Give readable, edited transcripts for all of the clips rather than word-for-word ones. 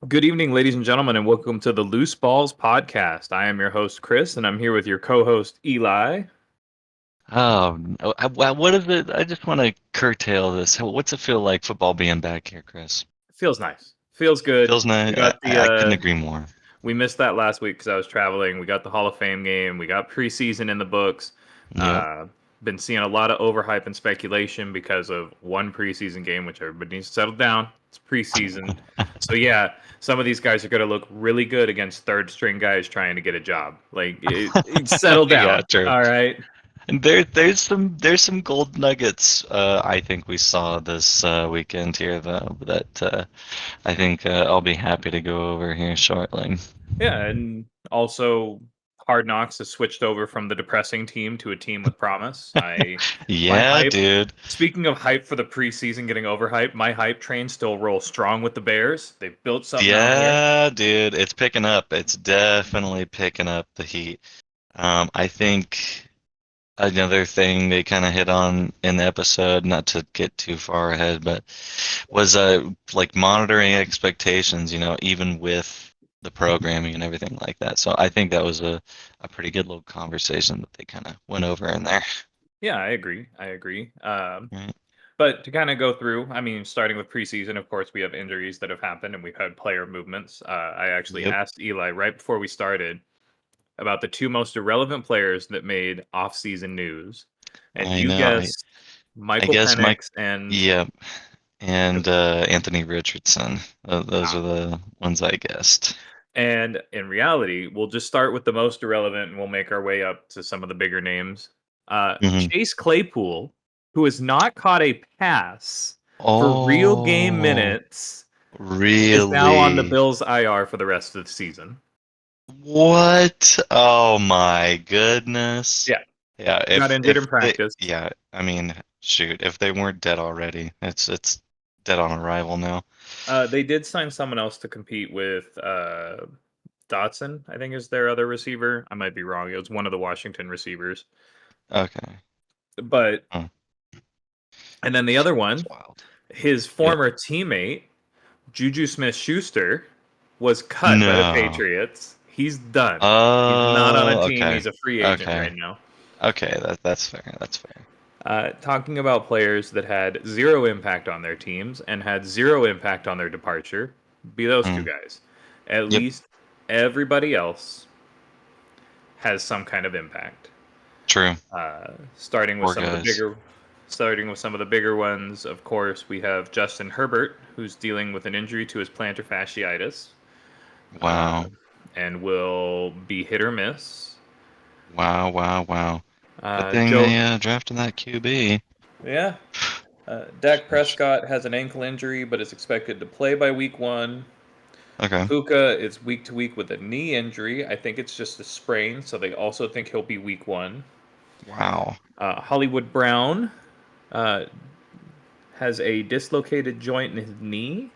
Good evening, ladies and gentlemen, and welcome to the Loose Balls Podcast. I am your host, Chris, and I'm here with your co host, Eli. What is it? I just want to curtail this. What's it feel like football being back here, Chris? Feels nice. Feels good. Feels nice. We got I couldn't agree more. we missed that last week because I was traveling. We got the Hall of Fame game. We got preseason in the books. Yep. Been seeing a lot of overhype and speculation because of one preseason game, which everybody needs to settle down. It's preseason. So, yeah, some of these guys are going to look really good against third string guys trying to get a job. Settle Yeah, down. true. All right. And there's some gold nuggets. I think we saw this weekend here though that I think I'll be happy to go over here shortly. Yeah, and also Hard Knocks has switched over from the depressing team to a team with promise. My Yeah, hype. dude. Speaking of hype for the preseason getting overhyped, my hype train still rolls strong with the Bears. They've built something out here. Yeah, dude. It's picking up. It's definitely picking up the heat. I think. Another thing they kind of hit on in the episode, not to get too far ahead, but was like monitoring expectations, even with the programming and everything like that. So I think that was a pretty good little conversation that they kind of went over in there. Yeah, I agree. I agree. Right. But to kind of go through, I mean, starting with preseason, of course, we have injuries that have happened and we've had player movements. I actually Yep. asked Eli right before we started about the two most irrelevant players that made off-season news, and I you know. I guessed I Michael guess Mike. Penix and Yep. And Anthony Richardson. Those ah, are the ones I guessed. and in reality, we'll just start with the most irrelevant, and we'll make our way up to some of the bigger names. Hmm. Chase Claypool, who has not caught a pass for real game Oh, minutes, is now on the really? Bills IR for the rest of the season. What? Oh my goodness. Yeah, Yeah, got if injured if in they practice. yeah, I mean, shoot, if they weren't dead already, it's dead on arrival now. They did sign someone else to compete with Dotson, I think is their other receiver. I might be wrong. It was one of the Washington receivers. Okay. But Huh. and then the other That's one, wild. his Yep. former teammate, Juju Smith-Schuster, was cut by the No. Patriots. He's done. He's not on a Oh, team. okay. He's a free agent right Okay. now. Okay, that's fair. That's fair. Talking about players that had zero impact on their teams and had zero impact on their departure, be those two Mm. guys. At Yep. least everybody else has some kind of impact. True. Uh, starting with Poor some of the guys. bigger, Starting with some of the bigger ones, of course, we have Justin Herbert, who's dealing with an injury to his plantar fasciitis, uh, Wow. and will be hit or miss. Wow, wow, wow. Good thing Joe, they drafted that QB. yeah, Dak Prescott has an ankle injury, but is expected to play by week one. Okay. Puka is week to week with a knee injury. I think it's just a sprain, so they also think he'll be week one. Wow. Hollywood Brown uh, has a dislocated joint in his knee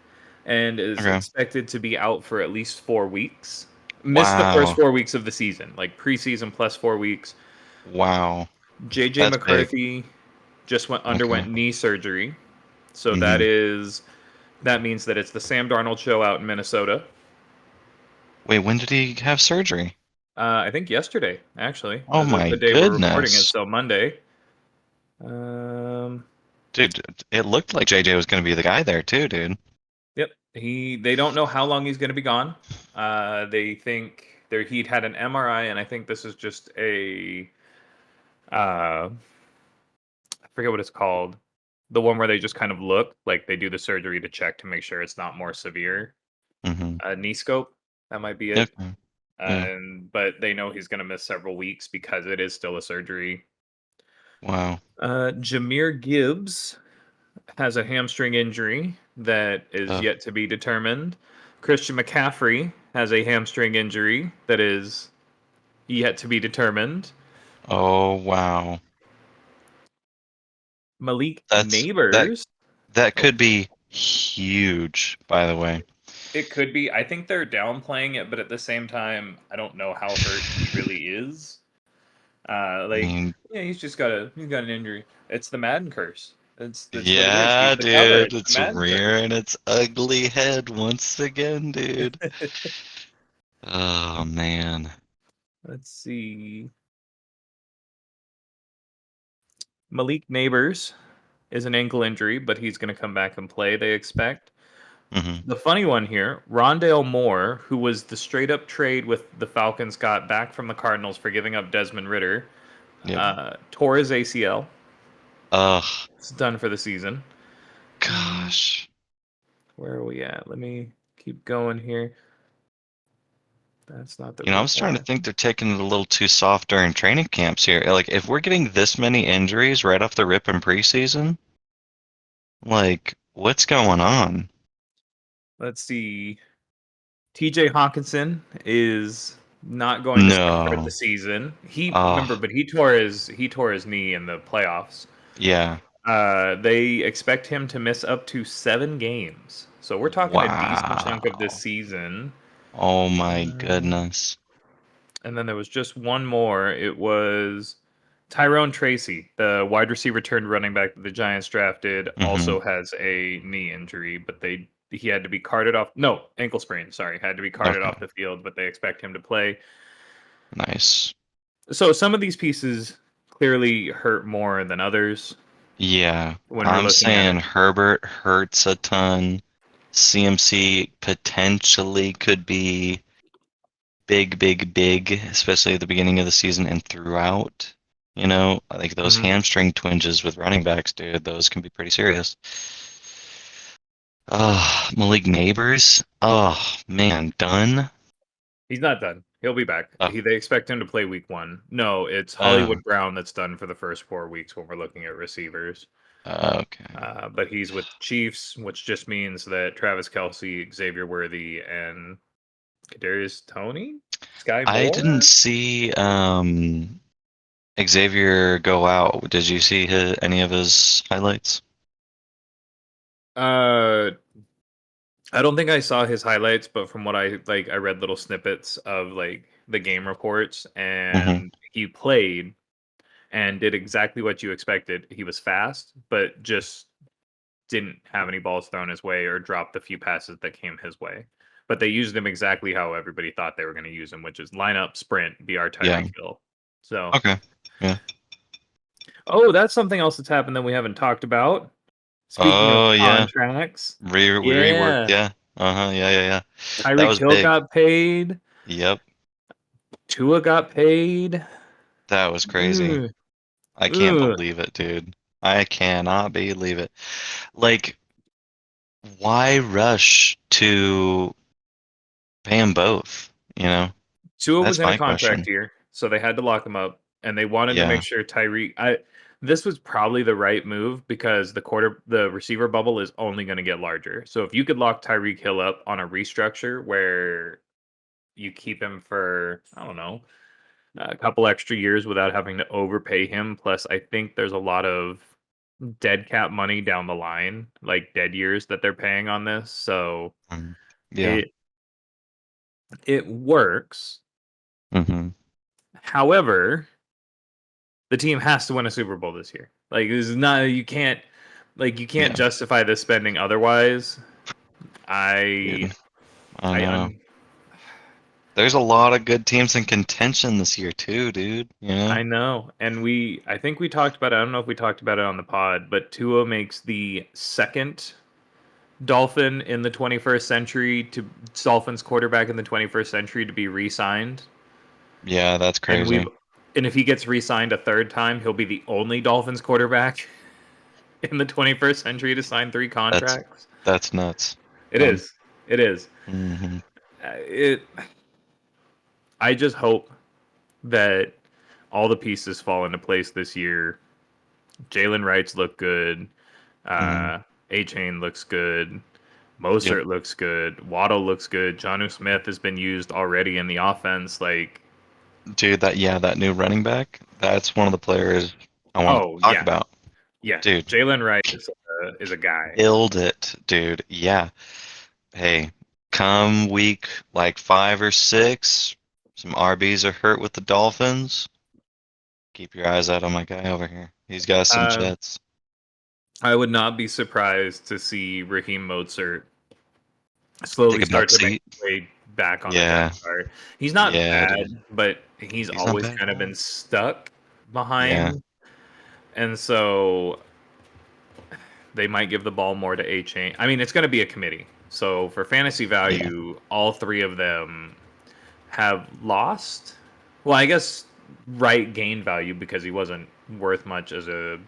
and is Okay. expected to be out for at least 4 weeks. Missed the first Wow. 4 weeks of the season, like preseason plus 4 weeks. Wow. JJ That's big. McCarthy just Okay. underwent knee surgery, so Hmm. that means that it's the Sam Darnold show out in Minnesota. Wait, when did he have surgery? I think yesterday, actually, Oh as of my the day we're recording it, goodness. so Monday. Um, Dude, it looked like JJ was going to be the guy there too, dude. yep, they don't know how long he's going to be gone. They think he'd had an MRI, and I think this is just a I forget what it's called, the one where they just kind of look like they do the surgery to check to make sure it's not more severe. Hmm. Knee scope, that might be it. Okay. Yeah. And but they know he's going to miss several weeks because it is still a surgery. Wow. Jameer Gibbs has a hamstring injury that is Uh, yet to be determined. Christian McCaffrey has a hamstring injury that is yet to be determined. oh wow. Malik That's that Neighbors, that oh, could be huge, by the way. it could be. I think they're downplaying it, but at the same time, I don't know how hurt he really is. I mean, Yeah, he's got an injury. It's the Madden curse. That's what it is. Yeah, He's the cover. dude, It's the it's Madison. rearing its ugly head once again, dude. Oh man. Let's see. Malik Neighbors is an ankle injury, but he's going to come back and play, they expect. Hmm. The funny one here, Rondale Moore, who was the straight up trade with the Falcons, got back from the Cardinals for giving up Desmond Ritter, Yep. tore his ACL. Ugh, It's done for the season. gosh. Where are we at? Let me keep going here. That's not the I right was starting to one. think they're taking it a little too soft during training camps here. Like, if we're getting this many injuries right off the rip in preseason, like, what's going on? Let's see. TJ Hawkinson is not going to start the No. season. He remember, Oh, but he tore his knee in the playoffs. yeah. They expect him to miss up to 7 games. So we're talking a decent chunk of this Wow. season. Oh my Uh, goodness. and then there was just one more. It was Tyrone Tracy, the wide receiver turned running back that the Giants drafted, Hmm. also has a knee injury, but he had to be carted off. No, ankle sprain. Sorry, had to be carted Okay. off the field, but they expect him to play. Nice. So some of these pieces clearly hurt more than others Yeah. when we're I'm looking at saying it. Herbert hurts a ton. CMC potentially could be big, big, big, especially at the beginning of the season and throughout. I think those Mhm. hamstring twinges with running backs, dude, those can be pretty serious. Oh, Malik Neighbors. Oh, man, done. He's not done. He'll be back. Oh, They expect him to play week 1. No, it's uh, Hollywood Brown that's done for the first 4 weeks when we're looking at receivers. okay. But he's with the Chiefs, which just means that Travis Kelsey, Xavier Worthy, and Kadarius Toney, Sky I didn't Moore. see Xavier go out. Did you see any of his highlights? Uh, I don't think I saw his highlights, but from what I read little snippets of like the game reports, Hmm. and he played and did exactly what you expected. He was fast, but just didn't have any balls thrown his way or dropped the few passes that came his way. But they used him exactly how everybody thought they were going to use him, which is line up, sprint, be our Yeah. Tyreek Hill. So, Okay. Yeah. oh, that's something else that's happened that we haven't talked about. Speaking of Oh yeah. contracts, Reworked. yeah, Yeah. Uh-huh. Yeah. Yeah. Yeah. That Tyreek was Hill big. got paid. Yep. Tua got paid. That was crazy. Ugh, I can't ugh. believe it, dude. I cannot believe it. Like, why rush to pay them both? Tua was That's in a my contract question. year, so they had to lock him up, and they wanted to make Yeah. sure Tyreek. This was probably the right move because the receiver bubble is only going to get larger. So if you could lock Tyreek Hill up on a restructure where you keep him for I don't know a couple extra years without having to overpay him, plus I think there's a lot of dead cap money down the line, like dead years that they're paying on this. So Mhm. Yeah. it it works. Hmm. However, the team has to win a Super Bowl this year. Like this is not you can't Yeah. justify this spending otherwise. I Dude, I I know. un, There's a lot of good teams in contention this year too, dude. I know, and I think we talked about it. I don't know if we talked about it on the pod, but Tua makes the second Dolphin in the 21st century to Dolphins quarterback in the 21st century to be re-signed, Yeah, that's and we've crazy. and if he gets re-signed a third time, he'll be the only Dolphins quarterback in the 21st century to sign 3 That's contracts. that's nuts. It is. It is. Hmm. It. I just hope that all the pieces fall into place this year. Jalen Wright's look good. Hmm. Uh, A Chain looks good. Yep. Mostert looks good. Waddle looks good. Jonnu Smith has been used already in the offense. Like, Dude, that new running back, that's one of the players I want to oh talk yeah, about. yeah. Dude, Jalen Wright is a guy. killed it, dude. Yeah. Hey, come week like 5 or 6, some RBs are hurt with the Dolphins. Keep your eyes out on my guy over here. He's got some Uh, jets. I would not be surprised to see Raheem Mostert Take slowly a back start to make seat. his way back on the depth Yeah, chart. He's not yeah, dude. bad, but he's He's not always bad at kind of all. been stuck Yeah. behind, and so they might give the ball more to A Chain. I mean, it's going to be a committee. So for fantasy Yeah. value, all three of them have lost. Well, I guess Wright gained value because he wasn't worth much as a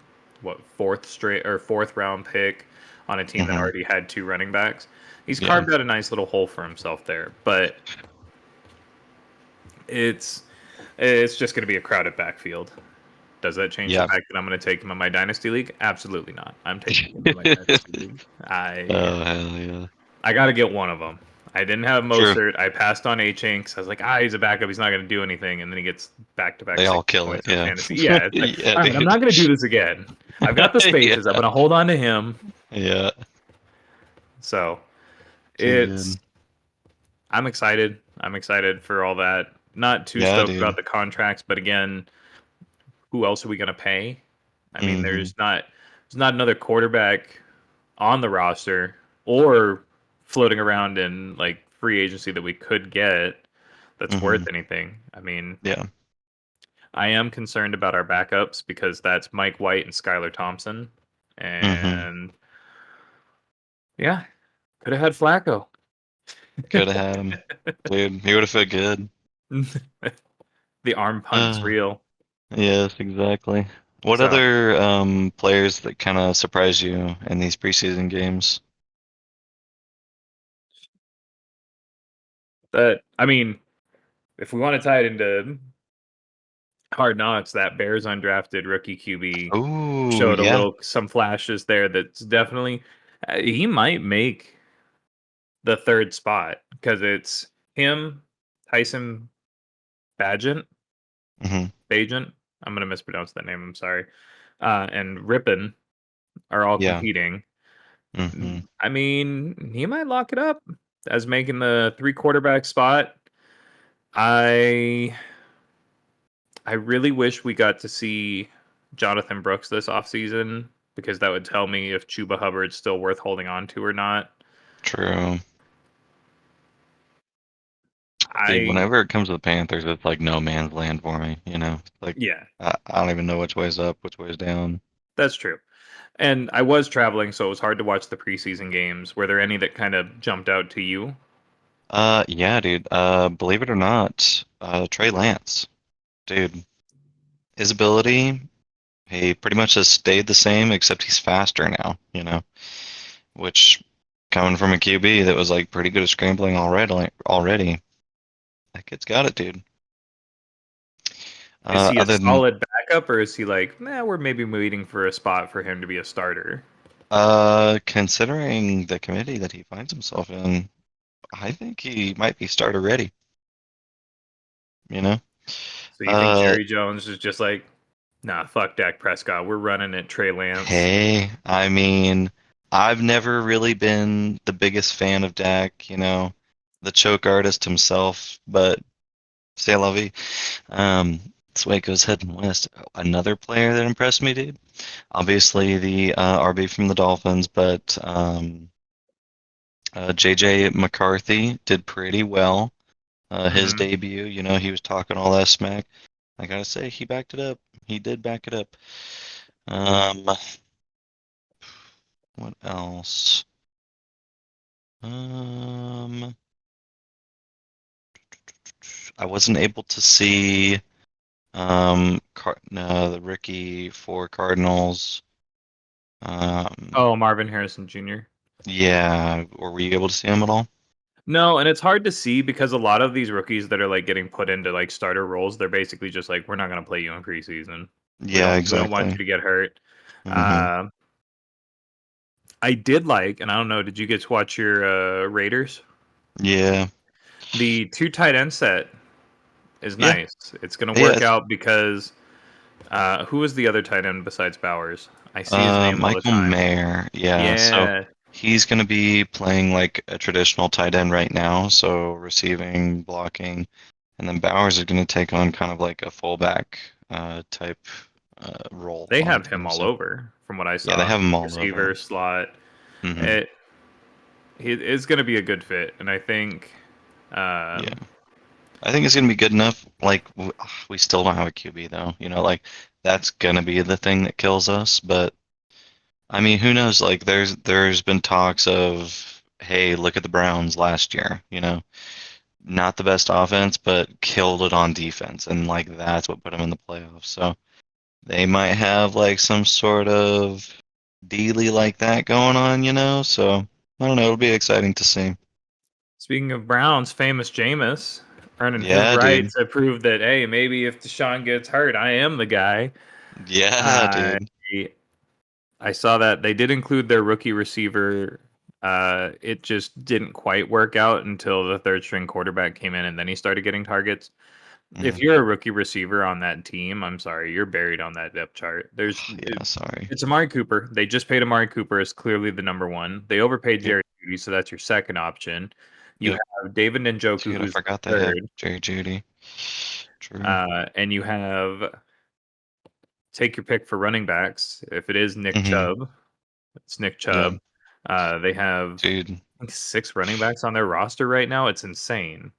fourth round pick on a team that Hmm. already had two running backs. He's Yeah. carved out a nice little hole for himself there, but it's it's just going to be a crowded backfield. Does that change the Yeah. fact that I'm going to take him in my dynasty league? Absolutely not. I'm taking him in my dynasty league. Oh hell yeah. I got to get one of them. I didn't have True. Mostert. I passed on A Chinks. I was like, he's a backup. He's not going to do anything. And then he gets back to back They all 60 kill it. points in Yeah. fantasy. Yeah, it's like, Yeah, all right, I'm dude. not going to do this again. I've got the spaces. I'm Yeah. going to hold on to him. Yeah. So Too it's, good. I'm excited. I'm excited for all that. Not too Yeah, stoked about dude. the contracts, but again, who else are we going to pay? I mean, Hmm. there's not another quarterback on the roster or floating around in like free agency that we could get that's Hmm. worth anything. I mean, Yeah. I am concerned about our backups because that's Mike White and Skylar Thompson. Hmm. And yeah, could have had Flacco. Could have had him. Dude, he would have fit good. The arm punt's Uh, real. yes, exactly. What So other players that kind of surprise you in these preseason games? I mean, if we want to tie it into Hard Knocks, that Bears undrafted rookie QB Oh, showed yeah. some flashes there. That's definitely he might make the third spot because it's him, Tyson Bagent, Hmm. Bagent. I'm gonna mispronounce that name. I'm sorry. And Rippin are all Yeah. competing. Hmm. I mean, he might lock it up as making the three quarterback spot. I I really wish we got to see Jonathan Brooks this offseason because that would tell me if Chuba Hubbard's still worth holding on to or not. True. Dude, I whenever it comes to the Panthers, it's like no man's land for me, you know? Like, Yeah, I don't even know which way's up, which way's down. that's true. And I was traveling, so it was hard to watch the preseason games. Were there any that kind of jumped out to you? Yeah, dude. Believe it or not, Trey Lance, dude, his ability, he pretty much has stayed the same, except he's faster now, you know? Which, coming from a QB that was like pretty good at scrambling already, that kid's got it, dude. Is he a Other than solid backup, or is he like, nah, we're maybe waiting for a spot for him to be a starter? considering the committee that he finds himself in, I think he might be starter ready, you know? So you think Uh, Jerry Jones is just like, nah, fuck Dak Prescott. We're running it, Trey Lance. hey, I mean, I've never really been the biggest fan of Dak, you know, the choke artist himself, but c'est la vie. This way it goes heading west. Another player that impressed me, dude. Obviously the RB from the Dolphins, but JJ McCarthy did pretty well. His Hmm. debut, you know, he was talking all that smack. I gotta say, he backed it up. He did back it up. Um, what else? Um, I wasn't able to see no, the rookie for Cardinals. Um, Oh, Marvin Harrison Jr. yeah, or were you able to see him at all? No, and it's hard to see because a lot of these rookies that are like getting put into like starter roles, they're basically just like, we're not going to play you in preseason. Yeah, We don't want you exactly. to get hurt. Hmm. Uh, I did like, and I don't know, did you get to watch your Raiders? Yeah, The two tight end set is yeah, nice. It's going to yeah. work out because who is the other tight end besides Bowers? I see his name all the Michael time. Mayer. Yeah, so Yeah, he's going to be playing like a traditional tight end right now, so receiving, blocking, and then Bowers is going to take on kind of like a fullback type role they on the have him team. all So over. from what I Yeah, they saw. have them all Receiver over. slot. Hmm. It's going to be a good fit, and I think. Yeah. Um, I think it's gonna be good enough. Like we still don't have a QB though. Like that's gonna be the thing that kills us. But I mean, who knows? Like there's been talks of, hey, look at the Browns last year. Not the best offense, but killed it on defense, and like that's what put them in the playoffs. So they might have like some sort of dealy like that going on. So I don't know. It'll be exciting to see. Speaking of Browns, famous Jameis earning his Yeah, right dude. to prove that, hey, maybe if Deshaun gets hurt, I am the guy. Yeah, I dude. I saw that they did include their rookie receiver. It just didn't quite work out until the third string quarterback came in and then he started getting targets. If Mhm. you're a rookie receiver on that team, I'm sorry, you're buried on that depth chart. Yeah, sorry. It's Amari Cooper. They just paid Amari Cooper as clearly the number one. They overpaid Yep. Jerry Jeudy, so that's your second option. You Yep. have David Njoku, Dude, I who's the forgot they have third, Jerry Judy. True. and you have take your pick for running backs. If it is Nick Hmm. Chubb, it's Nick Yeah, Chubb. They have dude. I think 6 running backs on their roster right now. It's insane.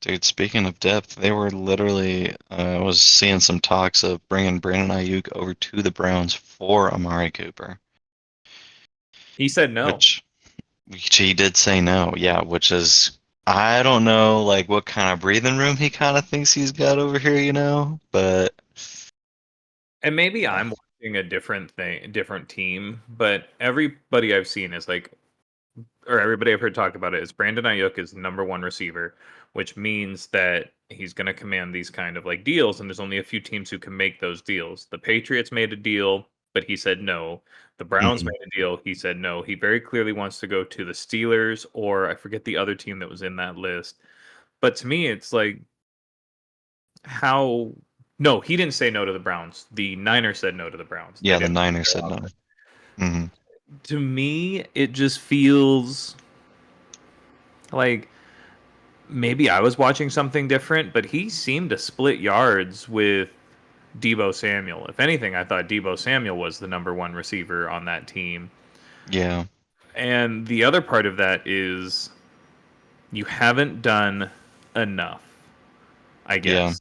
Dude, speaking of depth, they were literally, I was seeing some talks of bringing Brandon Ayuk over to the Browns for Amari Cooper, He said no. which he did say no. Yeah, which is, I don't know, like what kind of breathing room he kind of thinks he's got over here, but And maybe yeah. I'm watching a different team, but everybody I've seen is like, or everybody I've heard talk about it is Brandon Ayuk is the number one receiver, which means that he's going to command these kind of like deals. And there's only a few teams who can make those deals. The Patriots made a deal, but he said no. The Browns Hmm. made a deal. He said no. He very clearly wants to go to the Steelers, or I forget the other team that was in that list. But to me, it's like, how. No, he didn't say no to the Browns. The Niners said no to the Browns. They Yeah, the didn't make Niners their said no. offer. Hmm. To me, it just feels like maybe I was watching something different, but he seemed to split yards with Debo Samuel. If anything, I thought Debo Samuel was the number one receiver on that team. Yeah, And the other part of that is you haven't done enough, I yeah. guess,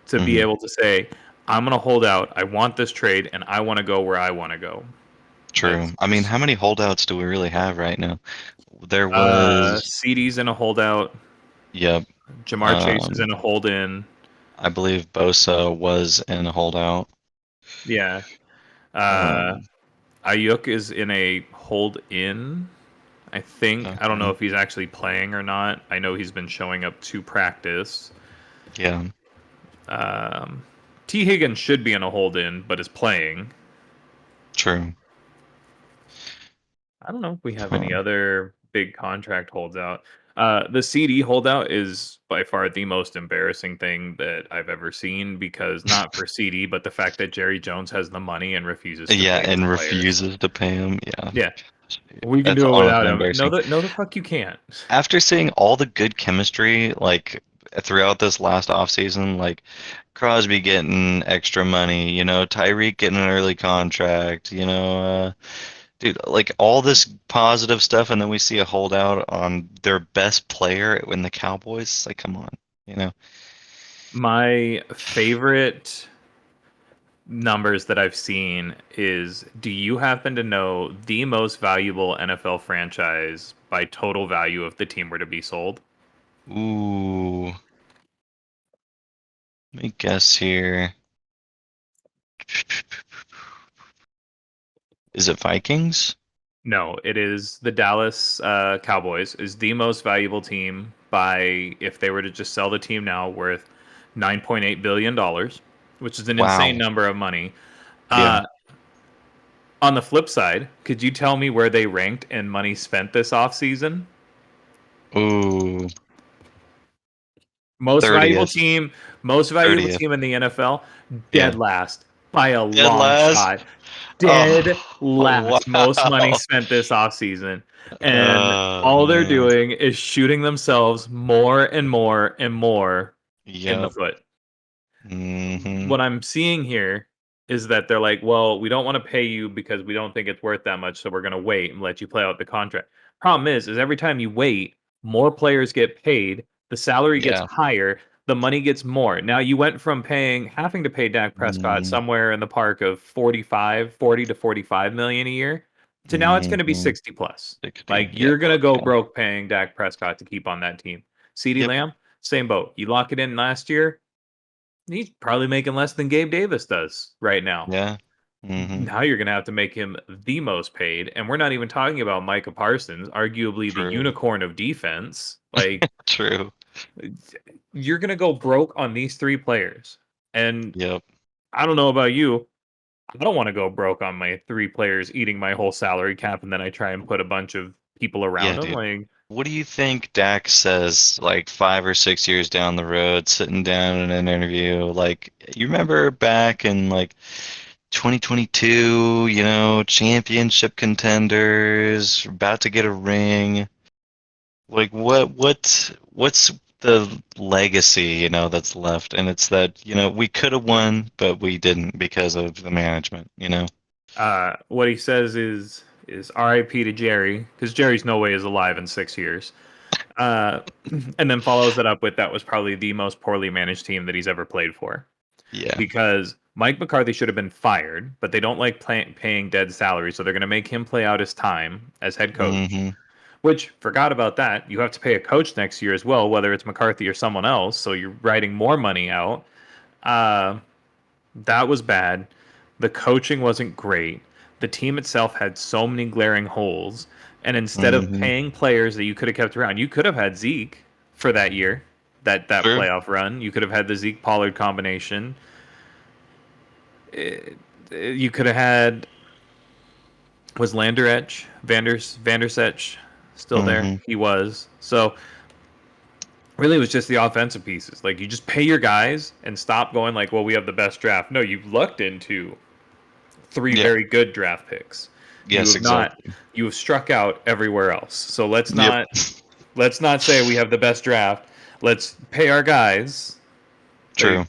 to be Hmm. able to say, I'm going to hold out. I want this trade and I want to go where I want to go. True. That's I mean, just how many holdouts do we really have right now? There was, CD's in a holdout. yep. Jamar Chase is Um, in a hold in. I believe Bosa was in a holdout. Yeah. Uh, Um, Ayuk is in a hold in. I think. I don't know okay. if he's actually playing or not. I know he's been showing up to practice. Yeah, Um, T. Higgins should be in a hold in, but is playing. true. I don't know if we have Huh. any other big contract holds out. The CD holdout is by far the most embarrassing thing that I've ever seen because not for CD, but the fact that Jerry Jones has the money and refuses to Yeah, pay his and players. refuses to pay him. Yeah, Yeah, we can that's do it without honestly him. No, embarrassing. no, the fuck you can't. After seeing all the good chemistry, like throughout this last offseason, like Crosby getting extra money, Tyreek getting an early contract, dude, like all this positive stuff, and then we see a holdout on their best player in the Cowboys. It's like, come on, you know. My favorite numbers that I've seen is, do you happen to know the most valuable NFL franchise by total value if the team were to be sold? Ooh, let me guess here. Is it Vikings? No, it is the Dallas Cowboys is the most valuable team by, if they were to just sell the team now, worth $9.8 billion, which is an insane Wow. number of money. Yeah. Uh, on the flip side, could you tell me where they ranked in money spent this offseason? Ooh, Most valuable 30th. team, most valuable 30th. team in the NFL, Yeah. dead last by a Dead long last. shot. Dead Oh, last. Most money wow. spent this offseason. And all they're Man. doing is shooting themselves more and more and more in the Yep. foot. Hmm. What I'm seeing here is that they're like, well, we don't want to pay you because we don't think it's worth that much, so we're going to wait and let you play out the contract. Problem is every time you wait, more players get paid, the salary gets Yeah. higher, the money gets more. Now you went from having to pay Dak Prescott Mm-hmm. somewhere in the park of 40 to 45 million a year to now it's going to be Mm-hmm. 60 plus. 60. Like Yeah. you're going to go Yeah. broke paying Dak Prescott to keep on that team. CeeDee Yep. Lamb, same boat. You lock it in last year, he's probably making less than Gabe Davis does right now. Yeah. Mm-hmm. Now you're going to have to make him the most paid. And we're not even talking about Micah Parsons, arguably the True. unicorn of defense. Like, True. you're going to go broke on these three players. And Yep. I don't know about you. I don't want to go broke on my three players eating my whole salary cap and then I try and put a bunch of people around Yeah, them. dude. Like, What do you think Dak says like 5 or 6 years down the road, sitting down in an interview? Like, you remember back in like 2022, championship contenders, about to get a ring. Like, what's the legacy, that's left? And it's that, we could have won, but we didn't because of the management. what he says is RIP to Jerry, because Jerry's no way is alive in 6 years. Uh, and then follows it up with that was probably the most poorly managed team that he's ever played for. Yeah. Because Mike McCarthy should have been fired, but they don't like paying dead salary, so they're going to make him play out his time as head coach. Mm-hmm. Which, forgot about that. You have to pay a coach next year as well, whether it's McCarthy or someone else, so you're writing more money out. Uh, that was bad. The coaching wasn't great. The team itself had so many glaring holes. And instead of Mm-hmm. paying players that you could have kept around, you could have had Zeke for that year, that True. playoff run. You could have had the Zeke Pollard combination. You could have had was Landeretch, Vandersetch still there? Mm-hmm. He was. So really it was just the offensive pieces. Like you just pay your guys and stop going like, well, we have the best draft. No, you've lucked into three Yep. very good draft picks. You Yes, have not exactly. you have struck out everywhere else. So Yep. let's not say we have the best draft. Let's pay our guys. True.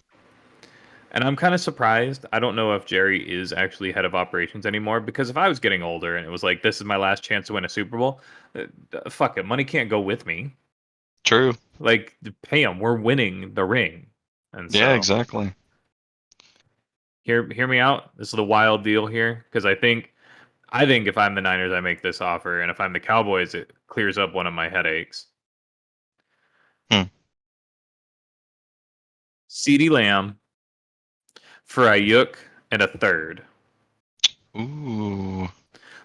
And I'm kind of surprised. I don't know if Jerry is actually head of operations anymore because if I was getting older and it was like this is my last chance to win a Super Bowl, fuck it, money can't go with me. True. Like pay them, we're winning the ring. And Yeah, so exactly. hear me out. This is the wild deal here because I think if I'm the Niners, I make this offer, and if I'm the Cowboys, it clears up one of my headaches. Hmm. CeeDee Lamb for Ayuk and a third. Ooh.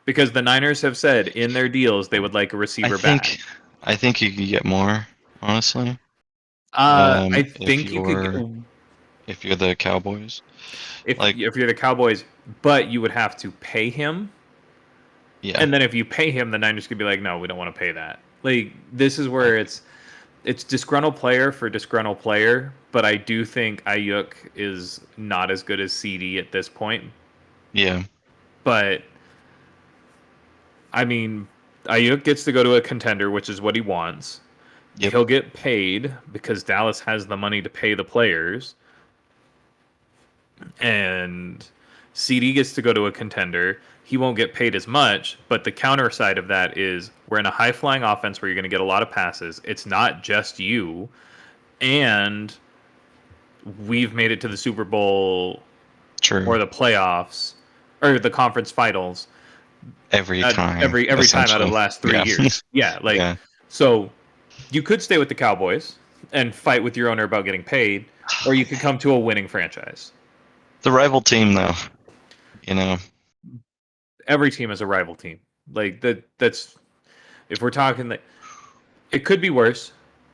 Because the Niners have said in their deals they would like a I receiver back. think I think you could get more, honestly. I If think you could you're if you're the Cowboys. Like, if you're the Cowboys, but you would have to pay him. yeah. And then if you pay him, the Niners could be like, no, we don't want to pay that. Like this is I, where it's disgruntled player for disgruntled player, but I do think Ayuk is not as good as CD at this point. yeah. But I mean, Ayuk gets to go to a contender, which is what he wants. Yep. He'll get paid because Dallas has the money to pay the players. And CD gets to go to a contender. He won't get paid as much, but the counter side of that is we're in a high flying offense where you're going to get a lot of passes. It's not just you. And we've made it to the Super Bowl True. or the playoffs or the conference finals Every time, every time out of essentially. the last three Yeah. years. Yeah, like Yeah. so you could stay with the Cowboys and fight with your owner about getting paid, or you could come to a winning franchise. The rival team, though. You know. Every team is a rival team. Like that's if we're talking that it could be worse.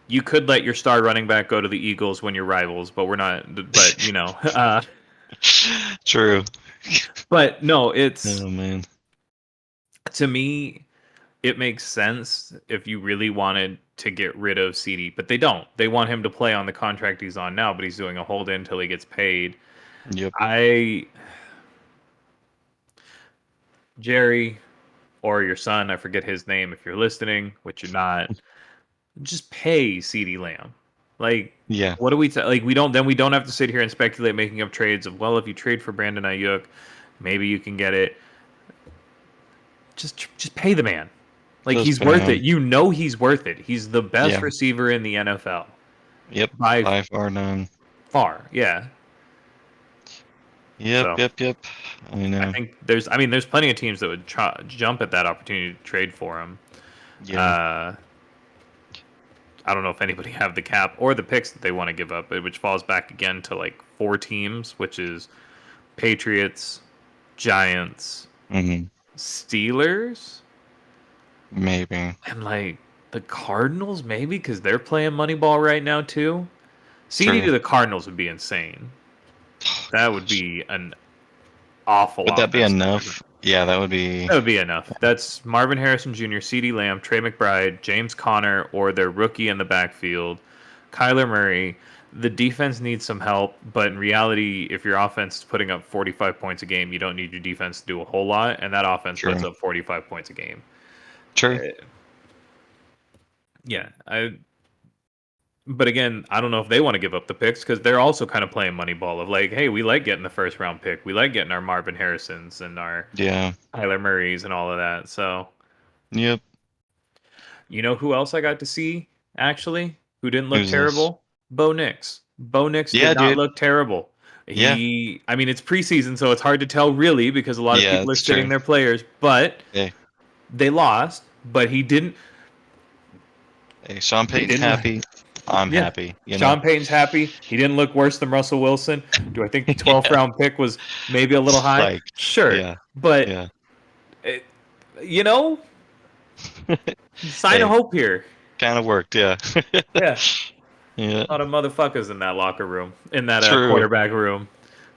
You could let your star running back go to the Eagles when you're rivals, but we're not. But True. but no, it's Oh man. to me, it makes sense if you really wanted to get rid of CD, but they don't. They want him to play on the contract he's on now, but he's doing a hold in until he gets paid. Yep. I Jerry or your son, I forget his name if you're listening, which you're not, just pay CD Lamb. Like, Yeah. what do we like? We don't have to sit here and speculate making up trades of, well, if you trade for Brandon Ayuk, maybe you can get it. Just pay the man. Like, Just he's worth bam. it. You know he's worth it. He's the best Yeah. receiver in the NFL Yep. by By far none. far. Yeah. Yep. So Yep. Yep. I I know. think there's plenty of teams that would jump at that opportunity to trade for him. Yeah. Uh, I don't know if anybody have the cap or the picks that they want to give up, which falls back again to like 4 teams, which is Patriots, Giants, Hmm. Steelers, Maybe. and like the Cardinals, maybe because they're playing Moneyball right now too. CD True. to the Cardinals would be insane. Oh, That would gosh. be an awful Would that be offense. enough? Yeah, that would be. That would be enough. That's Marvin Harrison Jr., CeeDee Lamb, Trey McBride, James Conner, or their rookie in the backfield, Kyler Murray. The defense needs some help, but in reality, if your offense is putting up 45 points a game, you don't need your defense to do a whole lot, and that offense puts True. up 45 points a game. True. Uh, yeah, but again, I don't know if they want to give up the picks because they're also kind of playing money ball of like, hey, we like getting the first round pick, we like getting our Marvin Harrisons and our Yeah. Kyler Murrays and all of that. So Yep. you know who else I got to see actually? Who didn't look Who's this? terrible? Bo Nix. Bo Nix Yeah, did not dude. look terrible. Yeah. I mean, it's preseason, so it's hard to tell really because a lot of Yeah, people are it's sitting true. their players, but Hey, they lost. But he didn't. hey, Sean They Payton's didn't. happy. I'm Yeah. happy. You know. Sean Payton's happy. He didn't look worse than Russell Wilson. Do I think the 12th Yeah. round pick was maybe a little high? Like. Sure. Yeah. But, Yeah. it, you know, sign of Hey, hope here. kind of worked. Yeah. Yeah. Yeah. A lot of motherfuckers in that locker room, in that True. quarterback room.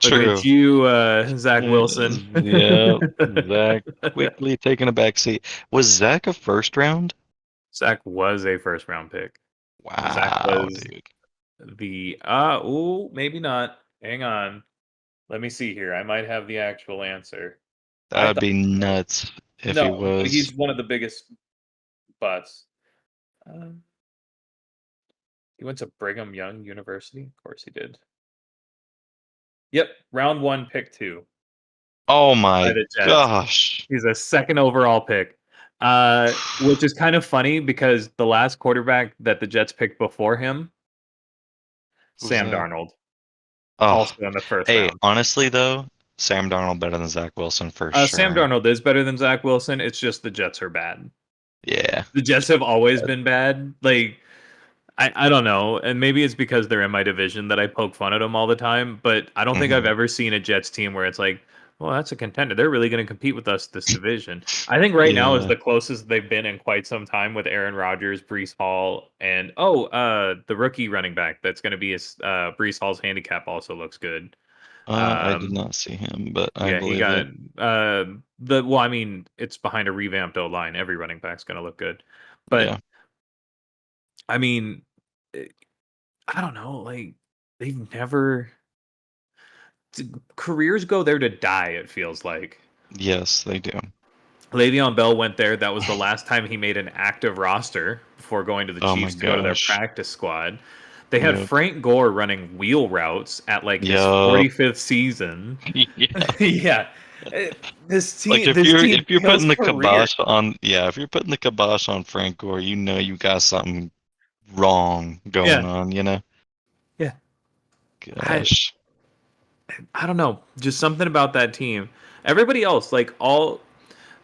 Looking at True. you, Zach Wilson. Yeah. Zach quickly taking a back seat. Was Zach a first round? Zach was a first round pick. Zach Wow, was dude. the maybe not. Hang on. Let me see here. I might have the actual answer. I That'd thought be so. nuts if he No, but was. he's one of the biggest butts. He went to Brigham Young University. Of course he did. Yep, round 1, pick 2 Oh by my the Jets. gosh. He's a second overall pick, which is kind of funny because the last quarterback that the Jets picked before him, Who's Sam that? Darnold, Oh, also in the first hey, round. honestly though, Sam Darnold better than Zach Wilson for Sam sure. Darnold is better than Zach Wilson. It's just the Jets are bad. Yeah. The Jets have always been bad. Like I don't know, and maybe it's because they're in my division that I poke fun at them all the time. But I don't think I've Hmm. ever seen a Jets team where it's like, well, that's a contender. They're really going to compete with us this division. I think right now is Yeah. the closest they've been in quite some time with Aaron Rodgers, Brees Hall, and the rookie running back that's going to be Brees Hall's handicap also looks good. I did Um, not see him, but I yeah, he believe got it. I mean, it's behind a revamped O line. Every running back's going to look good, but Yeah. I mean, eh, I don't know. Like they've never careers go there to die. It feels like Yes, they do. Le'Veon Bell went there. That was the last time he made an active roster before going to the Oh my Chiefs to go to their gosh. practice squad. They had Yep. Frank Gore running wheel routes at like his Yup. 45th season. Yeah. Yeah. Like This team if you're kills putting the career. kibosh on, yeah, if you're putting the kibosh on Frank Gore, you know you got something wrong going Yeah. on, you know? Yeah. I Gosh. I don't know. Just something about that team. Everybody else,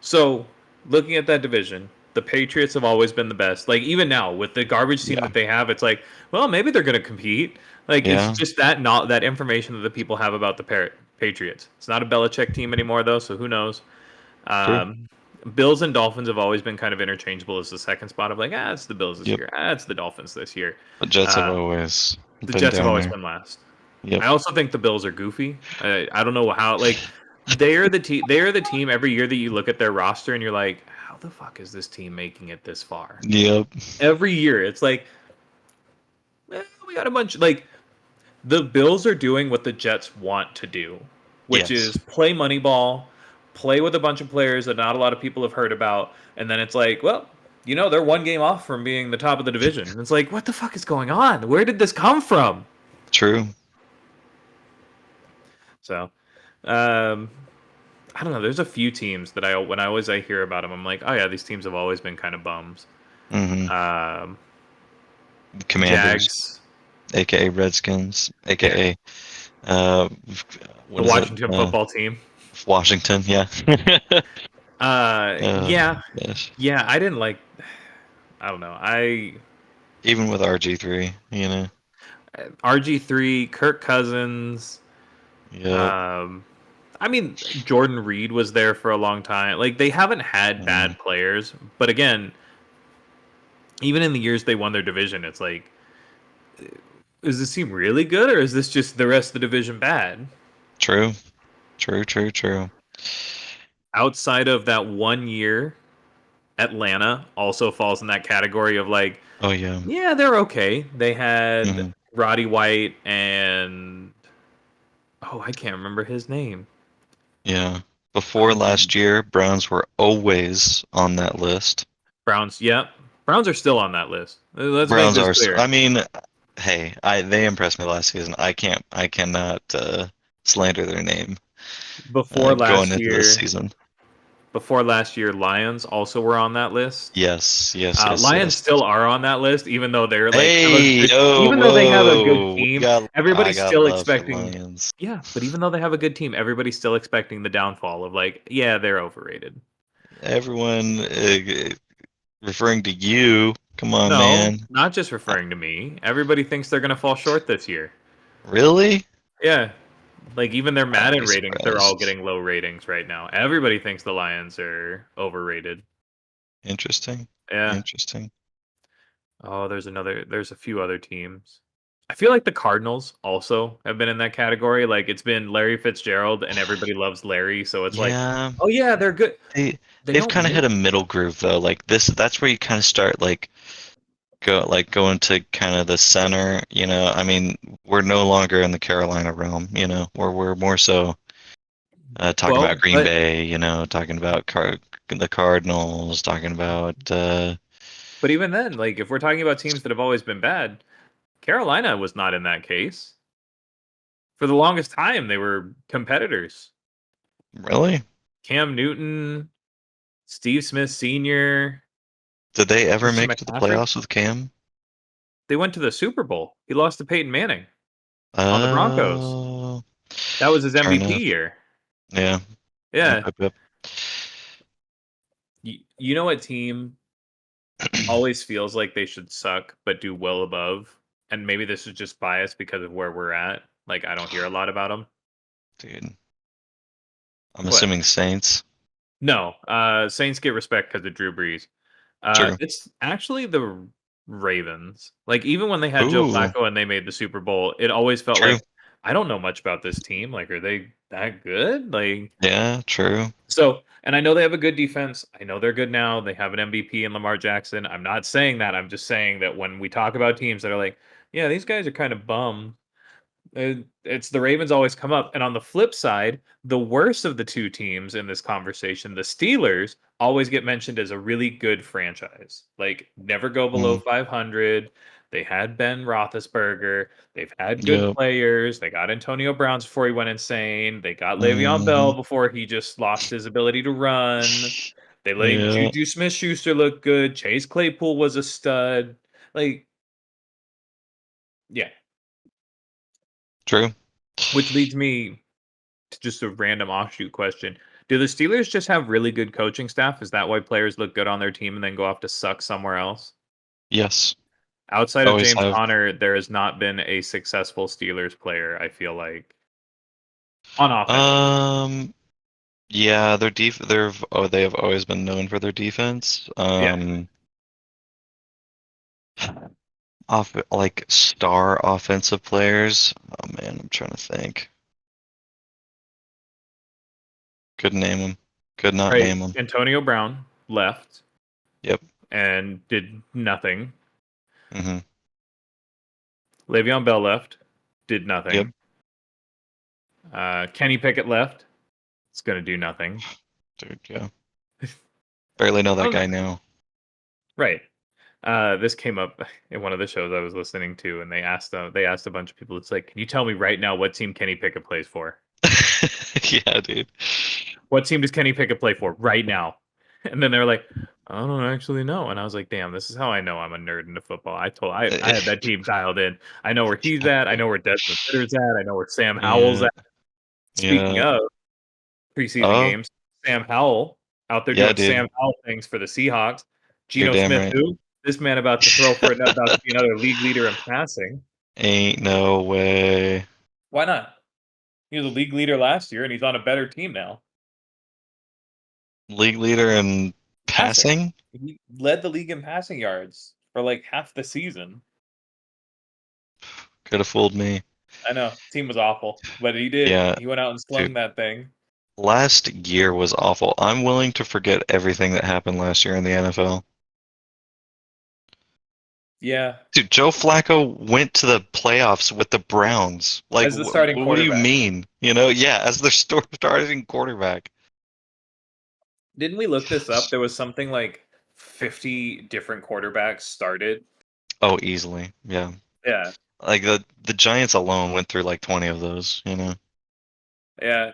so looking at that division, the Patriots have always been the best. Like even now with the garbage team Yeah. that they have, it's like, well, maybe they're going to compete. Like it's Yeah. just that information that the people have about the Patriots. It's not a Belichick team anymore though, so who knows? True. Um, Bills and Dolphins have always been kind of interchangeable as the second spot of like, it's the Bills this Yep. year, it's the Dolphins this year. The Jets have Uh, always the been Jets have down always there. been last. Yep. I also think the Bills are goofy. I don't know how they are the team. They are the team every year that you look at their roster and you're like, how the fuck is this team making it this far? Yep. Every year, it's like, we got a bunch. Like the Bills are doing what the Jets want to do, which Yes. is play money ball, play with a bunch of players that not a lot of people have heard about, and then it's like, well. they're one game off from being the top of the division. It's like, what the fuck is going on? Where did this come from? True. So, I don't know. There's a few teams that when I hear about them, I'm like, oh yeah, these teams have always been kind of bums. Hmm. Um, Commanders, Jags, aka Redskins, yeah, aka the what is it? Washington football team. Washington. Yeah. Yeah, Yes. yeah. I didn't like. I don't know. Even with RG3, you know. RG3, Kirk Cousins. Yep. Um, I mean, Jordan Reed was there for a long time. Like they haven't had Mm, bad players, but again, even in the years they won their division, it's like, is this team really good, or is this just the rest of the division bad? true. True. True. True. Outside of that 1 year, Atlanta also falls in that category of like, Oh yeah. yeah, they're okay. They had Hmm. Roddy White and I can't remember his name. Yeah. Before last year, Browns were always on that list. Browns. Yep, Browns are still on that list. Let's make Browns this are. clear. I mean, hey, they impressed me last season. I cannot slander their name Before going last into this year, season. Lions also were on that list. Yes, yes, yes, Lions yes. still are on that list, even though they're like have a Hey, good, oh, even though they have a good whoa. team. I Everybody's got still love for expecting. Lions. Yeah, but even though they have a good team, everybody's still expecting the downfall of like, yeah, they're overrated. Everyone referring to you. Come on, No, man. not just Uh, referring to me. Everybody thinks they're gonna fall short this year. Really? Yeah, like even their I'd Madden be ratings, they're all surprised. getting low ratings right now. Everybody thinks the Lions are overrated. Interesting. Yeah. Interesting. Oh, there's a few other teams. I feel like the Cardinals also have been in that category. Like it's been Larry Fitzgerald and everybody loves Larry, so it's like, Yeah, oh yeah, they're good. they They they've don't kind of hit make a middle groove though. Like this, that's where you kind of start going to kind of the center. I mean, we're no longer in the Carolina realm. We're more so talking about well, Green Bay. Talking about the Cardinals. Talking about but even then, like if we're talking about teams that have always been bad, Carolina was not in that case. For the longest time, they were competitors. really. Cam Newton, Steve Smith Sr., Did they ever Christian make it to the McCaffrey, playoffs with Cam? they went to the Super Bowl. He lost to Peyton Manning on the Broncos. Oh, That was his fair MVP enough. year. Yeah. Yep, Yeah. yep, yep. You know what team always feels like they should suck but do well above? And maybe this is just bias because of where we're at. Like I don't hear a lot about them. Dude, I'm What? assuming Saints. No. Saints get respect because of Drew Brees. True. It's actually the Ravens. Like even when they had Joe Ooh, Flacco and they made the Super Bowl, it always felt true. like I don't know much about this team. Like, are they that good? Like, Yeah, true. so, and I know they have a good defense. I know they're good now. They have an MVP in Lamar Jackson. I'm not saying that. I'm just saying that when we talk about teams that are like, yeah, these guys are kind of bum. It's the Ravens always come up. And on the flip side, the worst of the two teams in this conversation, the Steelers, always get mentioned as a really good franchise. Like never go below Mm, 500. They had Ben Roethlisberger. They've had good yep. players. They got Antonio Browns before he went insane. They got Le'Veon Hmm. Bell before he just lost his ability to run. They let Yeah, Juju Smith-Schuster look good. Chase Claypool was a stud. Like, yeah. true. Which leads me just a random offshoot question. Do the Steelers just have really good coaching staff? Is that why players look good on their team and then go off to suck somewhere else? Yes. Outside of Always James have. Conner, there has not been a successful Steelers player, I feel like, on offense. Um, yeah, they have always been known for their defense. Yeah. Off like star offensive players. Oh man, I'm trying to think. Could name them. Could not Right. name them. Antonio Brown left Yep. and did nothing. Hmm. Le'Veon Bell left, did Yep. nothing. Kenny Pickett left. It's going to do nothing. Dude, yeah. Barely know I that don't know. guy now. Right. This came up in one of the shows I was listening to, and they asked a bunch of people. It's like, can you tell me right now what team Kenny Pickett plays for? Yeah, dude. What team does Kenny Pickett play for right now? And then they were like, I don't actually know. And I was like, damn, this is how I know I'm a nerd into football. I had that team dialed in. I know where he's at. I know where Desmond Ritter's at. I know where Sam Howell's Yeah, at. Speaking yeah. of preseason Oh, games, Sam Howell out there yeah, doing dude. Sam Howell things for the Seahawks. You're Geno damn Smith, right. who? This man about to throw for about to be another league leader in passing. Ain't no way. Why not? He was a league leader last year, and he's on a better team now. League leader in Passing. passing? He led the league in passing yards for like half the season. Could have fooled me. I know. Team was awful, but he did. Yeah, He went out and dude. slung that thing. Last year was awful. I'm willing to forget everything that happened last year in the NFL. Yeah. Dude, Joe Flacco went to the playoffs with the Browns. Like, As the starting what do you quarterback. mean? Yeah, as their starting quarterback. Didn't we look this up? There was something like 50 different quarterbacks started. Oh, easily. Yeah. Yeah. Like the Giants alone went through like 20 of those. Yeah.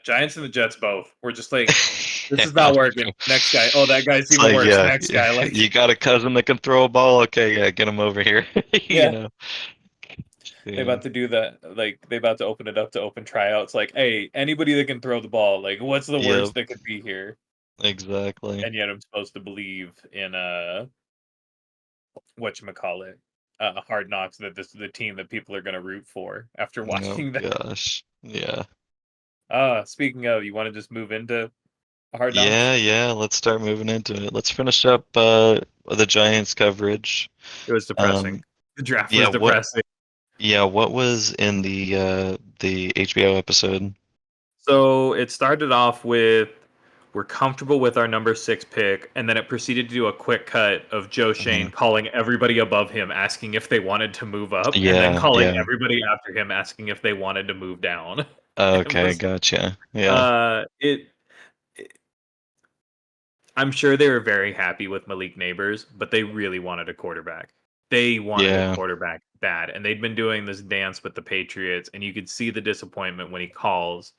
Giants and the Jets both. We're just like, this is Yeah. not working. Next guy. Oh, that guy's It's even like, worse. yeah, Next guy. you Like, got a cousin that can throw a ball? Okay, yeah, get him over here. You yeah. know. They Yeah. about to do that. Like, they about to open it up to open tryouts. Like, hey, anybody that can throw the ball, like, what's the Yep, worst that could be here? exactly. And yet I'm supposed to believe in whatchamacallit, Hard Knocks, that this is the team that people are going to root for after Oh watching that. gosh. Yeah. Speaking of, you want to just move into Hard Yeah, Knocks? yeah, let's start moving into it. Let's finish up the Giants coverage. It was depressing. Um The draft yeah, was what depressing. what was in the HBO episode? So it started off with we're comfortable with our number 6 pick, and then it proceeded to do a quick cut of Joe Mhm. Shane calling everybody above him asking if they wanted to move up, and then Yeah, calling yeah. everybody after him asking if they wanted to move down. It Okay, was gotcha. Yeah. it I'm sure they were very happy with Malik Neighbors, but they really wanted a quarterback. They wanted a Yeah. quarterback bad, and they'd been doing this dance with the Patriots, and you could see the disappointment when he calls.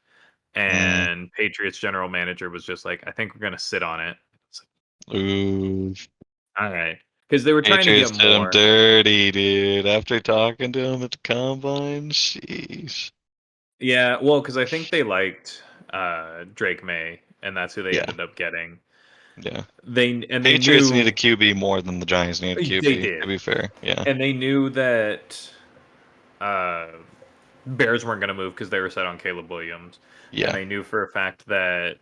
Mm. And Patriots general manager was just like, "I think we're gonna sit on it." It's Ooh. like, all right, because they were trying to get Patriots did him more. dirty, dude. After talking to him at the combine, sheesh. Yeah, well, because I think they liked Drake May, and that's who they Yeah, ended up getting. yeah. They Patriots need a knew QB more than the Giants need a they QB, to did, be fair. Yeah. and they knew that uh, Bears weren't going to move because they were set on Caleb Williams, and Yeah. they knew for a fact that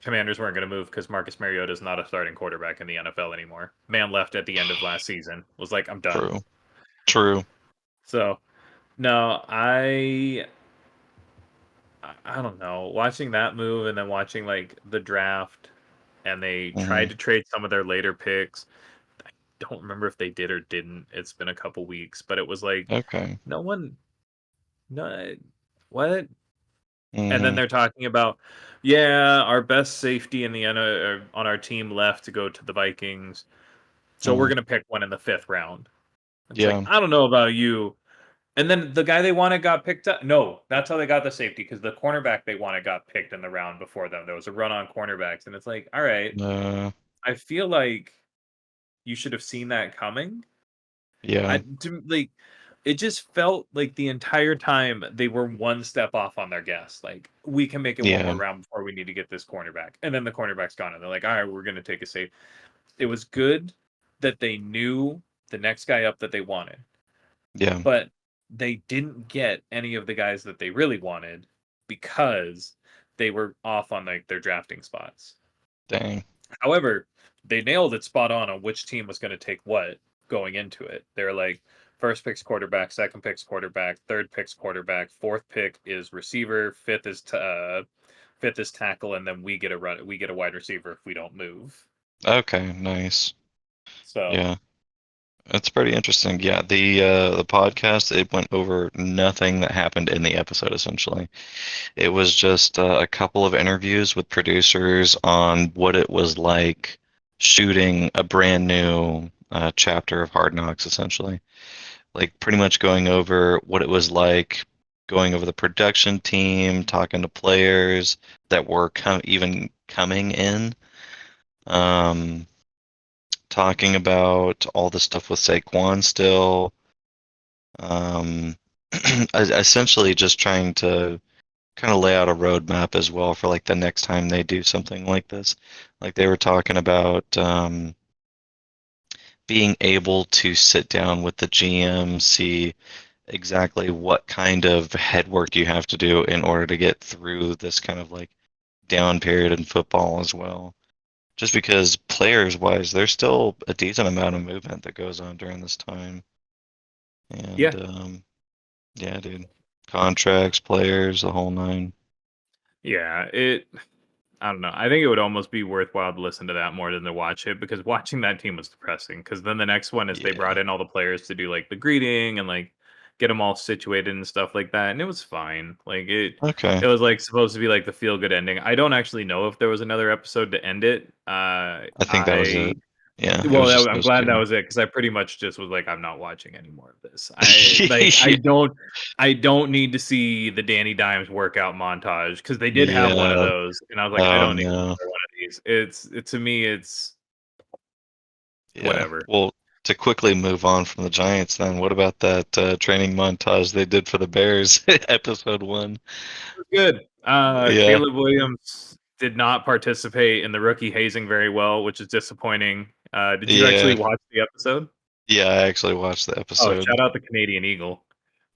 Commanders weren't going to move because Marcus Mariota is not a starting quarterback in the NFL anymore. Man left at the end of last season. Was like, I'm done. True. True. So no, I don't know. Watching that move and then watching like the draft, and they Hmm. tried to trade some of their later picks. I don't remember if they did or didn't. It's been a couple weeks, but it was like Okay. no one, no, what? And then Hmm. they're talking about, yeah, our best safety in the on our team left to go to the Vikings, so we're Hmm. gonna pick one in the 5th round. It's like Yeah. I don't know about you. And then the guy they wanted got picked up. No, that's how they got the safety because the cornerback they wanted got picked in the round before them. There was a run on cornerbacks, and it's like, all right, Uh, I feel like you should have seen that coming. yeah. Like it just felt like the entire time they were one step off on their gas. Like we can make it one more Yeah. round before we need to get this cornerback, and then the cornerback's gone, and they're like, all right, we're gonna take a safe. It was good that they knew the next guy up that they wanted, Yeah. but they didn't get any of the guys that they really wanted because they were off on like their drafting spots. Dang. However, they nailed it spot on which team was going to take what going into it. They're like first pick's quarterback, second pick's quarterback, third pick's quarterback, fourth pick is receiver, fifth is tackle, and then we get a wide receiver if we don't move. Okay, nice. So Yeah. That's pretty interesting. Yeah, the podcast, it went over nothing that happened in the episode essentially. It was just a couple of interviews with producers on what it was like shooting a brand new chapter of Hard Knocks, essentially. Like pretty much going over what it was like, going over the production team, talking to players that were even coming in, um, talking about all the stuff with Saquon still, um, essentially just trying to kind of lay out a roadmap as well for like the next time they do something like this. Like they were talking about being able to sit down with the GM, see exactly what kind of head work you have to do in order to get through this kind of like down period in football as well. Just because players wise, there's still a decent amount of movement that goes on during this time. And Yeah, yeah, dude. Contracts, players, the whole nine. yeah. I don't know. I think it would almost be worthwhile to listen to that more than to watch it because watching that team was depressing. Because then the next one is they brought Yeah. in all the players to do like the greeting and like get them all situated and stuff like that, and it was fine. Like Okay. it was like supposed to be like the feel good ending. I don't actually know if there was another episode to end it. I think that was I it. Yeah, it Well, was just I'm those glad that two. was it because I pretty much just was like, I'm not watching any more of this. I don't need to see the Danny Dimes workout montage because they did have one of Yeah. those, and I was like, I Oh don't need no. another one of these. To me, it's Yeah. whatever. Well, to quickly move on from the Giants, then what about that training montage they did for the Bears, episode one? It was good. Yeah. Caleb Williams did not participate in the rookie hazing very well, which is disappointing. Did you actually Yeah. watch the episode? Yeah, I actually watched the Oh, episode. shout out the Canadian Eagle.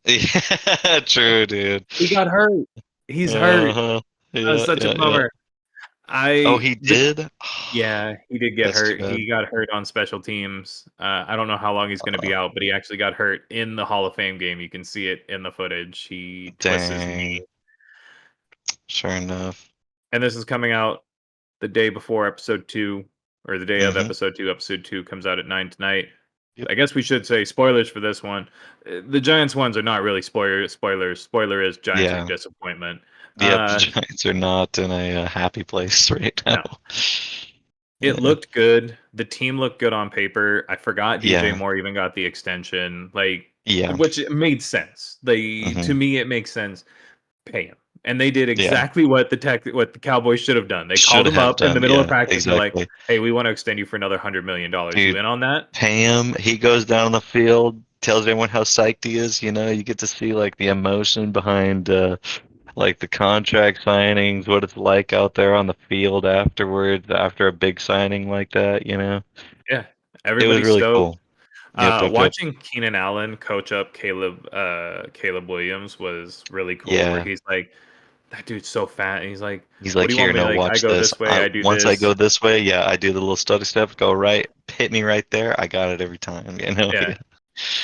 Yeah, true, dude. He got hurt. He's hurt. Uh-huh. That was Yeah, such a yeah, yeah. bummer. Oh, he The did? Yeah, he did get That's too hurt. bad. He got hurt on special teams. I don't know how long he's going to be out, but he actually got hurt in the Hall of Fame game. You can see it in the footage. He twists his Dang. knee, Sure enough. and this is coming out the day before episode 2, or the day of Mm-hmm. episode 2. Episode 2 comes out at 9 tonight. Yep. I guess we should say spoilers for this one. The Giants ones are not really spoilers. Spoiler is Giants are Yeah. disappointment. Yep, the Uh, Giants are not in a happy place right now. no, it Yeah. looked good. The team looked good on paper. I forgot DJ Yeah. Moore even got the extension, Yeah. which it made sense. To Mm-hmm. me, it makes sense. Pay him, and they did Yeah. exactly what the Cowboys should have done. They called Should him have up in the done. middle of Yeah, practice, and they're like, exactly. "Hey, we want to extend you for another $100 million. You Dude, in on that?" Pam, he goes down the field, tells everyone how psyched he is. You get to see like the emotion behind like the contract signings, what it's like out there on the field afterwards, after a big signing like that. Yeah, It was everybody's really stoked. cool. Yep, yep, yep. Watching Keenan Allen coach up Caleb Williams was really cool. Where Yeah. he's like, "That dude's so fat," and he's like, He's "What like, do you want here, me to no, like? I watch go this. this way. I do Once I this." go this way, yeah, I do the little study step, go right, hit me right there. I got it every time. Yeah. Yeah.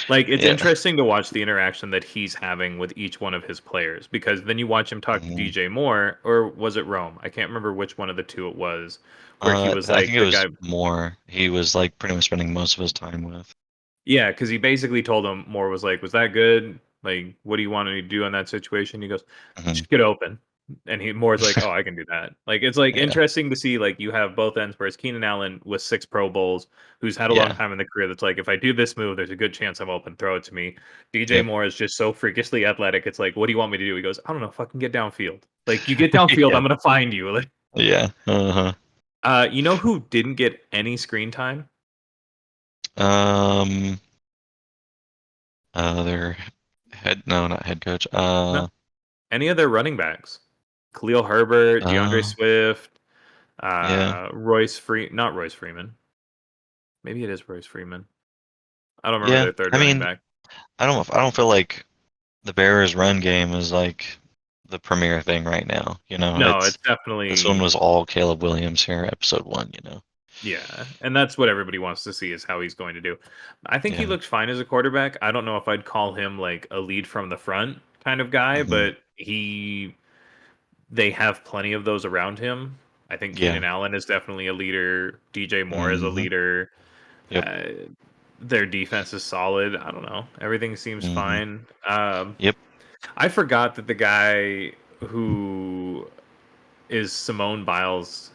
Like, it's Yeah. interesting to watch the interaction that he's having with each one of his players because then you watch him talk to Hmm. DJ Moore, or was it Rome? I can't remember which one of the two it was, where he was I like think it the was guy. more. He was like pretty much spending most of his time with. Yeah, because he basically told him, Moore was like, "Was that good? Like, what do you want me to do in that situation?" He goes, Hmm. "Just get open." And Moore's like, "Oh, I can do that." Like, it's like Yeah. interesting to see like you have both ends, whereas Keenan Allen with 6 Pro Bowls, who's had a long Yeah. time in the career, that's like, if I do this move, there's a good chance I'm open. Throw it to me. DJ Yep. Moore is just so freakishly athletic. It's like, what do you want me to do? He goes, I don't know, fucking get downfield. Like, you get downfield, Yeah. I'm gonna find you. Like, Yeah. Uh-huh. you know who didn't get any screen time? Um. Their head. No, not head coach. No, any of their running backs. Khalil Herbert, DeAndre Uh. Swift, Yeah. Not Royce Freeman. Maybe it is Royce Freeman. I don't remember Yeah. their third I running mean, back. I don't feel like the Bears' run game is like the premier thing right now. No, it's This one definitely. was all Caleb Williams here, episode one. Yeah, and that's what everybody wants to see is how he's going to do. I think he Yeah. looked fine as a quarterback. I don't know if I'd call him like a lead from the front kind of guy, Hmm. but they have plenty of those around him. I think Yeah. Keenan Allen is definitely a leader. DJ Moore is a Hmm. leader. Yep. Uh, their defense is solid. I don't know. Everything seems Hmm. fine. Yep. I forgot that the guy who is Simone Biles'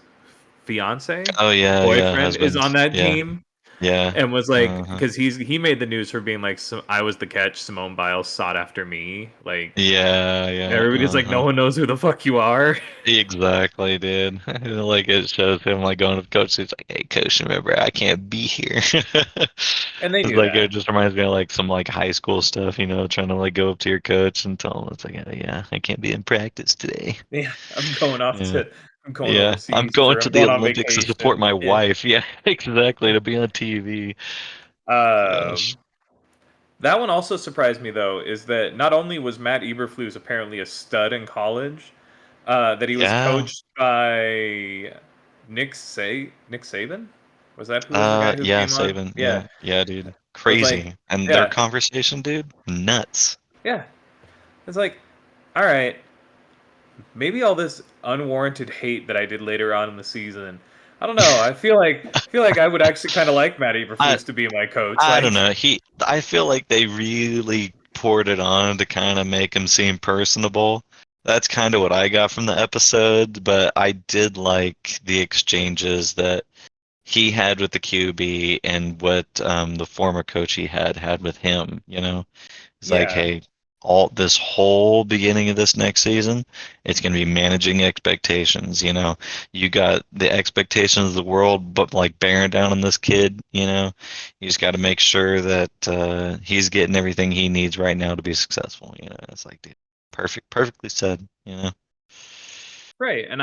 fiance, Oh yeah, yeah, boyfriend, is husband. on that Yeah. team. Yeah. and was like, Uh-huh. because he made the news for being like, so I was the catch. Simone Biles sought after me. Like Yeah, yeah. everybody's like, no Uh-huh. one knows who the fuck you are. Exactly, dude. Like it shows him like going to the coach. He's like, "Hey, coach, remember I can't be here." And they It's knew like it that. just reminds me of like some like high school stuff, trying to like go up to your coach and tell him it's like, yeah, I can't be in practice today. Yeah, I'm going off Yeah, to, I'm going yeah. I'm overseas, going or to I'm the going on Olympics to support vacation. my Yeah. wife. Yeah, exactly. To be on TV. Gosh. Um, that one also surprised me though, is that not only was Matt Eberflus apparently a stud in college, that he was Yeah. coached by Nick Saban. Was that who was the guy who Yeah, came on? Saban. Yeah, Yeah, yeah, dude. I was like, Crazy. And their yeah, conversation, dude, nuts. yeah. It's like, all right, maybe all this unwarranted hate that I did later on in the season. I don't know. I feel like I would actually kind of like Matt I Eberflus to be my coach. I don't Like, know. I feel like they really poured it on to kind of make him seem personable. That's kind of what I got from the episode, but I did like the exchanges that he had with the QB and what the former coach he had with him, It's like, yeah, hey, all this whole beginning of this next season, it's going to be managing expectations. You got the expectations of the world, but like bearing down on this kid. You just got to make sure that he's getting everything he needs right now to be successful. It's like, dude, perfectly said. right. And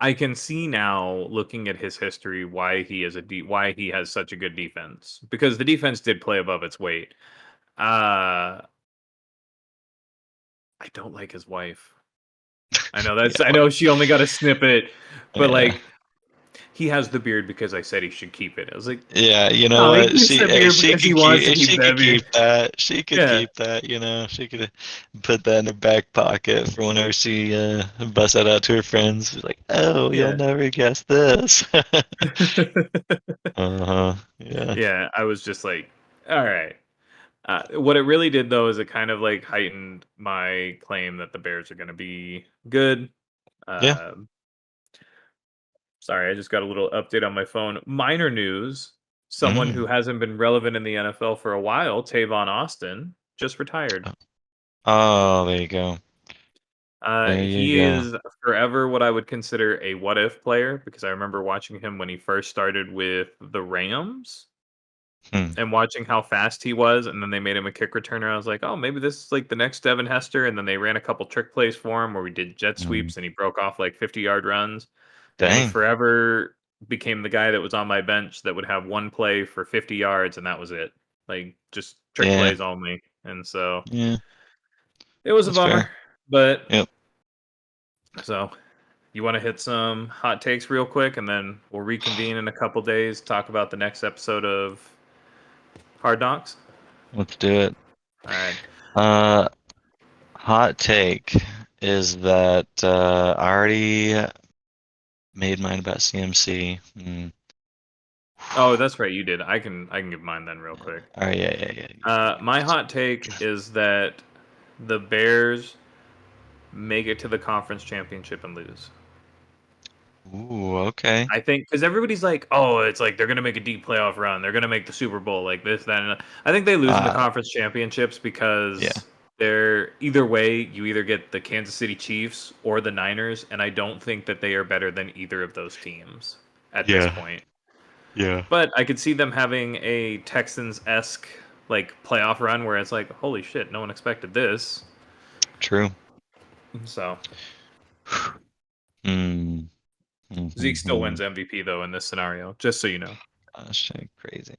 I can see now, looking at his history, why he has such a good defense, because the defense did play above its weight. Uh, I don't like his wife. Yeah, I know she only got a snippet, but yeah. like he has the beard because I said he should keep it. I was like, Yeah, you know no, he what? keeps She the eh, beard she because he could wants to keep keep she could that beard. keep that. She could Yeah, keep that. She could put that in her back pocket for whenever she busts that out to her friends. She's like, "Oh, you'll yeah. never guess this." Uh-huh. Yeah. Yeah, I was just like, all right. What it really did though is it kind of like heightened my claim that the Bears are going to be good. Yeah. Um Sorry, I just got a little update on my phone. Minor news: someone who Mm. hasn't been relevant in the NFL for a while, Tavon Austin, just retired. Oh, there you go. There you He go. is forever what I would consider a what if player, because I remember watching him when he first started with the Rams Hmm. and watching how fast he was, and then they made him a kick returner. I was like, oh, maybe this is like the next Devin Hester. And then they ran a couple trick plays for him where we did jet Mm. sweeps and he broke off like 50-yard runs. And then he Dang. forever became the guy that was on my bench that would have one play for 50 yards, and that was it. Like just trick Yeah. plays only. And so Yeah. it was a That's fair. bummer. But Yep. so you want to hit some hot takes real quick, and then we'll reconvene in a couple days, talk about the next episode of Hard Knocks. Let's do it. All right. Uh, Hot take is that I already made mine about CMC. Oh, that's right. You did. I can give mine then real quick. Oh yeah, yeah, yeah. My hot take is that the Bears make it to the conference championship and lose. Ooh, okay. I think because everybody's like, oh, it's like they're gonna make a deep playoff run. They're gonna make the Super Bowl, like this, that, and that. I think they lose in the Uh, conference championships yeah, because they're either way. You either get the Kansas City Chiefs or the Niners, and I don't think that they are better than either of those teams at this yeah, point. yeah. But I could see them having a Texans-esque like playoff run where it's like, holy shit, no one expected this. True. So Hmm. Zeke still Mm-hmm. wins MVP though in this scenario, just so you know. Gosh, crazy.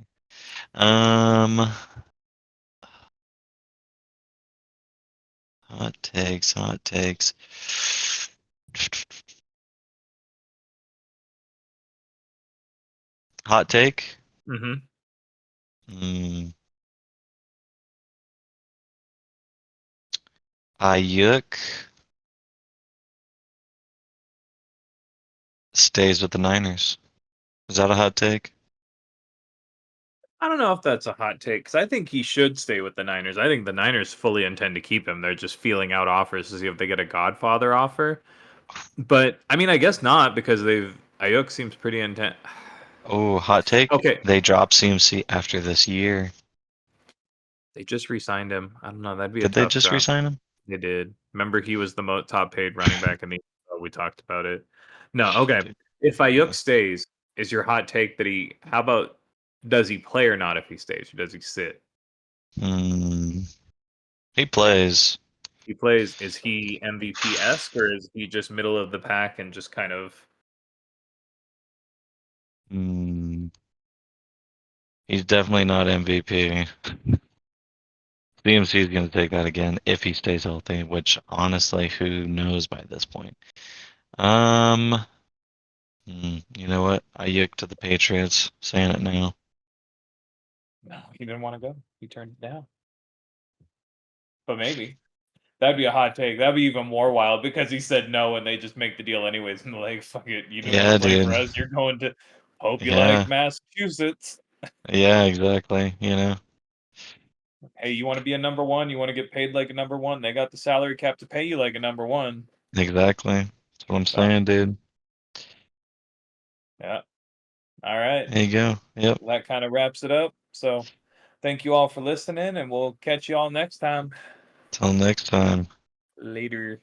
Um, hot takes, hot takes. Hot take. Hmm. Hmm. Ayuk stays with the Niners. Is that a hot take? I don't know if that's a hot take because I think he should stay with the Niners. I think the Niners fully intend to keep him. They're just feeling out offers to see if they get a Godfather offer. But I mean, I guess not because they've Ayuk seems pretty intent. Oh, hot take. Okay, They drop CMC after this year. they just re-signed him. I don't know. That'd be a Did they tough just drop. re-sign him? They did. Remember, he was the top paid running back in the NFL. We talked about it. No, okay. Dude, If Ayuk yeah. stays, is your hot take that he? How about does he play or not if he stays, or does he sit? Hmm. He plays. He plays. Is he MVP esque or is he just middle of the pack and just kind of? Hmm. He's definitely not MVP. CMC is going to take that again if he stays healthy, which honestly, who knows by this point. Um, you know what? Ayuk to the Patriots, saying it now. No, he didn't want to go. He turned it down. But maybe that'd be a hot take. That'd be even more wild because he said no and they just make the deal anyways. And they're like, fuck it, you didn't want Yeah, to play for dude. us. You're going to. Hope you like Yeah, Massachusetts. yeah, exactly. You know, Hey, you want to be a number one? You want to get paid like a number one? They got the salary cap to pay you like a number one. exactly. That's what I'm So, saying, dude. yeah. All right. There you go. Yep. That kind of wraps it up. So, thank you all for listening, and we'll catch you all next time. Till next time. Later.